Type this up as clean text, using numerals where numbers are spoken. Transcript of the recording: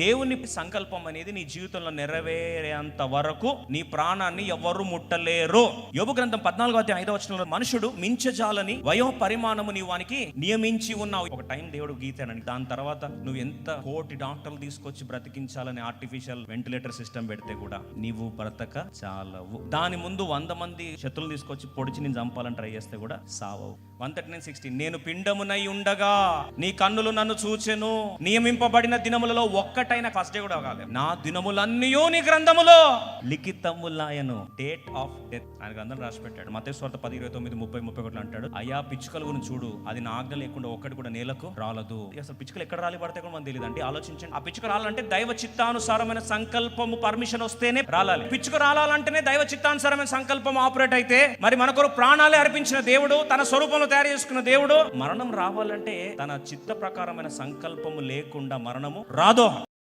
దేవుని సంకల్పం అనేది నీ జీవితంలో నెరవేరేంత వరకు నీ ప్రాణాన్ని ఎవరు ముట్టలేరు. యోబు గ్రంథం 14:5 మనుషుడు మించజాలని వయో పరిమాణము నీ వానికి నియమించి ఉన్నావు. ఒక టైం దేవుడు గీతాడని, దాని తర్వాత నువ్వు ఎంత కోటి డాక్టర్లు తీసుకొచ్చి బ్రతికించాలని ఆర్టిఫిషియల్ వెంటిలేటర్ సిస్టమ్ పెడితే కూడా నీవు బ్రతక చాలవు. దాని ముందు 100 మంది శత్రులు తీసుకొచ్చి పొడిచి నేను చంపాలని ట్రై చేస్తే కూడా సావవు. 139:16 నేను పిండమునై ఉండగా నీ కన్నులు నన్ను చూచెను, నియమింపబడిన దినములలో ఒక్కటైన ఫస్ట్ డే కూడా కాలేదు, నా దినములన్నయూ నీ గ్రంథములో లిఖితములాయను. డేట్ ఆఫ్ డెత్ ఆయన గ్రంథం రాసి పెట్టాడు. మత్తయి సువార్త 10:29-30-31 అంటాడు, అయ్యా పిచ్చుకల గురించి చూడు, అది నా ఆజ్ఞ లేకుండా ఒక్కటి కూడా నేలకు రాలదు. అసలు పిచ్చుకలు ఎక్కడ రాలి పడితే కూడా మనకు తెలియదు అంటే ఆలోచించండి. ఆ పిచ్చుక రాలంటే దైవ చిత్తానుసారమైన సంకల్పము పర్మిషన్ వస్తేనే రాలాలి. పిచ్చుక రాలంటేనే దైవ చిత్తానుసారమైన సంకల్పం ఆపరేట్ అయితే, మరి మన కొరకు ప్రాణాలే అర్పించిన దేవుడు, తన స్వరూపంలో తయారు చేసుకున్న దేవుడు, మరణం రావాలంటే తన చిత్త ప్రకారమైన సంకల్పము లేకుండా మరణము రాదు.